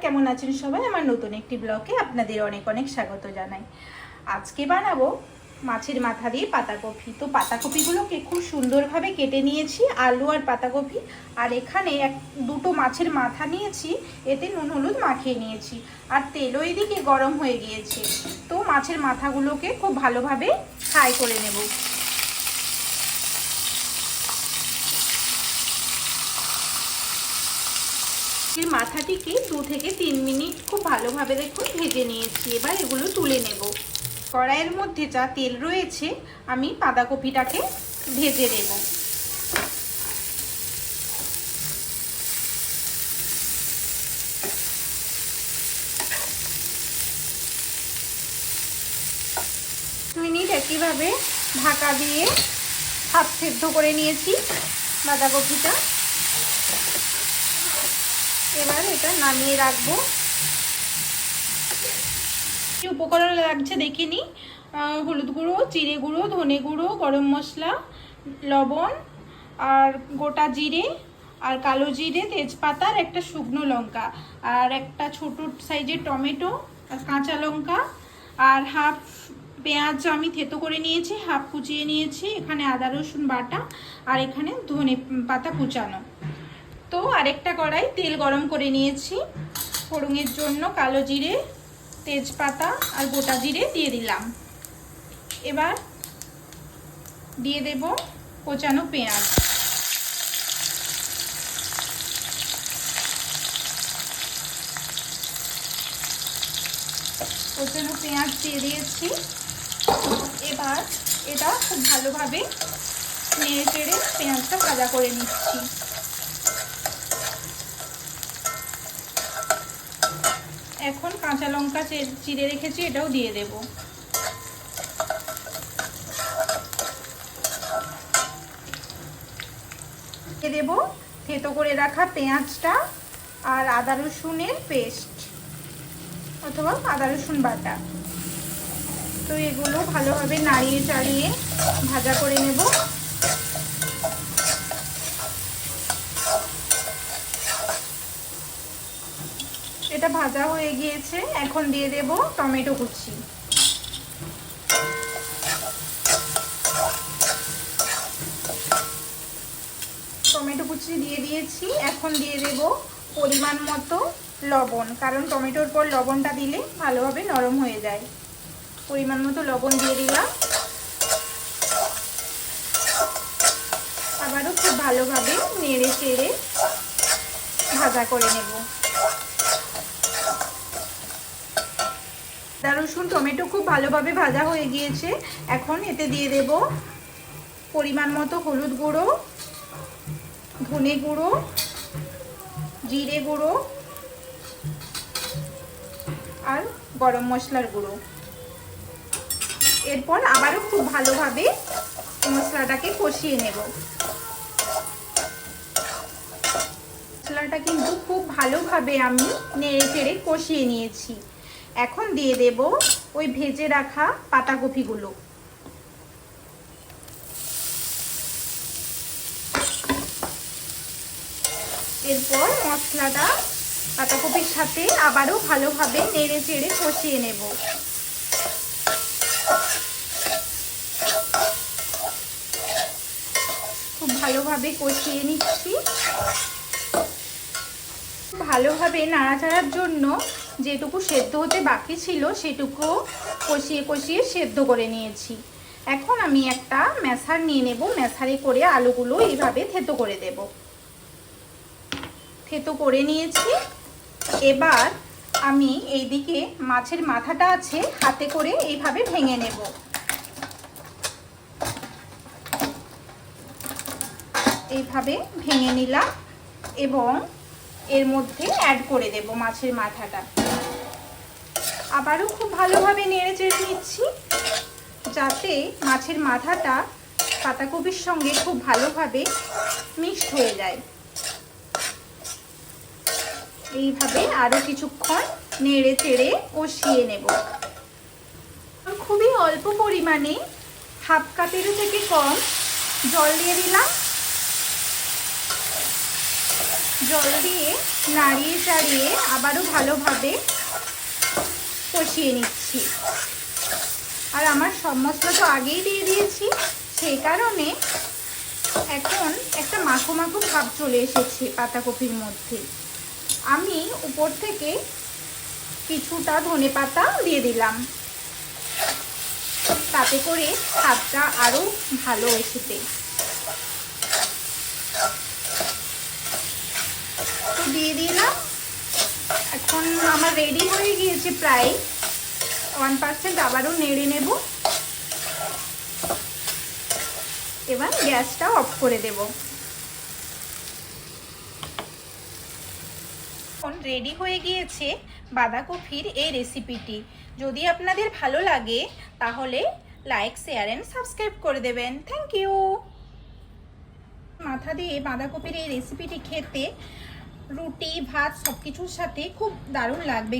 কেমন আছেন সবাই? আমার নতুন একটি ব্লগে আপনাদের অনেক অনেক স্বাগত জানাই। আজকে বানাবো মাছের মাথা দিয়ে পাতাকপি। তো পাতাকপিগুলোকে খুব সুন্দরভাবে কেটে নিয়েছি, আলু আর পাতাকপি। আর এখানে দুটো মাছের মাথা নিয়েছি, এতে নুন হলুদ মাখিয়ে নিয়েছি। আর তেলও এদিকে গরম হয়ে গিয়েছে। তো মাছের মাথাগুলোকে খুব ভালোভাবে ফ্রাই করে নেব। মাথাটিকে 2 থেকে 3 মিনিট খুব ভালোভাবে দেখুন ভেজে নিয়েছি। এবার এগুলো তুলে নেব। কড়াইয়ের মধ্যে যা তেল রয়েছে আমি বাঁধাকপিটাকে ভেজে নেব। মিনিট একইভাবে ঢাকা দিয়ে হাফ সেদ্ধ করে নিয়েছি বাঁধাকপিটা। এবার এটা নামিয়ে রাখবো। কি উপকরণ লাগছে দেখে নিই। হলুদ গুঁড়ো, জিরে গুঁড়ো, ধনে গুঁড়ো, গরম মশলা, লবণ আর গোটা জিরে আর কালো জিরে, তেজপাতা আর একটা শুকনো লঙ্কা আর একটা ছোট সাইজের টমেটো আর কাঁচা লঙ্কা আর হাফ পেঁয়াজ আমি থেতো করে নিয়েছি, হাফ কুচিয়ে নিয়েছি। এখানে আদা রসুন বাটা আর এখানে ধনে পাতা কুচানো। তো আরেকটা কড়াই তেল গরম করে নিয়েছি। ফোড়নের জন্য কালো জিরে, তেজপাতা আর গোটা জিরে দিয়ে দিলাম। এবার দিয়ে দেব কোচানো পেঁয়াজ। কোচানো পেঁয়াজ দিয়ে দিয়েছি। এবার এটা খুব ভালোভাবে নেড়ে চেড়ে পেঁয়াজটা ভাজা করে নিচ্ছি। এখন কাঁচা লঙ্কা চিড়ে রেখেছি, এটাও দিয়ে দেব। দিয়ে দেব থেতো করে রাখা পেঁয়াজটা আর আদা রসুনের পেস্ট অথবা আদা রসুন বাটা। তো এগুলো ভালোভাবে নাড়িয়ে চাড়িয়ে ভাজা করে নেব। এটা ভাজা হয়ে গিয়েছে। এখন দিয়ে দেব টমেটো কুচি। টমেটো কুচি দিয়ে দিয়েছি। এখন দিয়ে দেব পরিমাণ মতো লবণ, কারণ টমেটোর পর লবণটা দিলে ভালোভাবে নরম হয়ে যায়। পরিমাণ মতো লবণ দিয়ে দিলাম। আবারও খুব ভালোভাবে নেড়ে চেড়ে ভাজা করে নেব। আদা রসুন টমেটো খুব ভালোভাবে ভাজা হয়ে গিয়েছে। এখন এতে দিয়ে দেব পরিমাণ মতো হলুদ গুঁড়ো, ধনে গুঁড়ো, জিরে গুঁড়ো আর গরম মশলার গুঁড়ো। এরপর আবারও খুব ভালোভাবে মশলাটাকে কষিয়ে নেব। মশলাটা কিন্তু খুব ভালোভাবে আমি নেড়ে চেড়ে কষিয়ে নিয়েছি। এখন দিয়ে দেব ওই ভেজে রাখা পাতাকপিগুলো। এরপর মশলাটা পাতাকপির সাথে আবারও ভালোভাবে নেড়ে চেড়ে কষিয়ে নেব। খুব ভালোভাবে কষিয়ে নিচ্ছি। ভালোভাবে নাড়াচাড়ার জন্য যেটুকু সেদ্ধ হতে বাকি ছিল সেটুকু কষিয়ে কষিয়ে সেদ্ধ করে নিয়েছি। এখন আমি একটা ম্যাশার নিয়ে নেব। ম্যাশারে করে আলুগুলো এইভাবে থেতো করে দেব। থেতো করে নিয়েছি। এবার আমি এইদিকে মাছের মাথাটা আছে, হাতে করে এইভাবে ভেঙে নেব। এইভাবে ভেঙে নিলাম এবং এর মধ্যে অ্যাড করে দেব মাছের মাথাটা। আবারও খুব ভালোভাবে নেড়ে চেড়ে নিচ্ছি যাতে মাছের মাথাটা পাতাকপির সঙ্গে খুব ভালোভাবে মিক্সড হয়ে যায়। এইভাবে আরও কিছুক্ষণ নেড়ে চেড়ে কষিয়ে নেব। খুবই অল্প পরিমাণে হাফ কাপেরও থেকে কম জল দিয়ে দিলাম। জল দিয়ে নাড়িয়ে চাড়িয়ে আবারও ভালোভাবে কষিয়ে নিচ্ছি। আর আমার সব মশলা তো আগেই দিয়ে দিয়েছি, সেই কারণে এখন একটা মাখো মাখো ভাব চলে এসেছে পাতাকপির মধ্যে। আমি উপর থেকে কিছুটা ধনেপাতা দিয়ে দিলাম, তাতে করে স্বাদটা আরও ভালো এসেছে। তো দিয়ে দিলাম। এখন আমার রেডি হয়ে গিয়েছে প্রায় 1%। আবারও নেড়ে নেব। এবার গ্যাসটা অফ করে দেব। এখন রেডি হয়ে গিয়েছে বাঁধাকপির এই রেসিপিটি। যদি আপনাদের ভালো লাগে তাহলে লাইক, শেয়ার এন্ড সাবস্ক্রাইব করে দেবেন। Thank you. মাথা দিয়ে বাঁধাকপির এই রেসিপিটি খেতে রুটি, ভাত সব কিছুর সাথে খুব দারুণ লাগবে।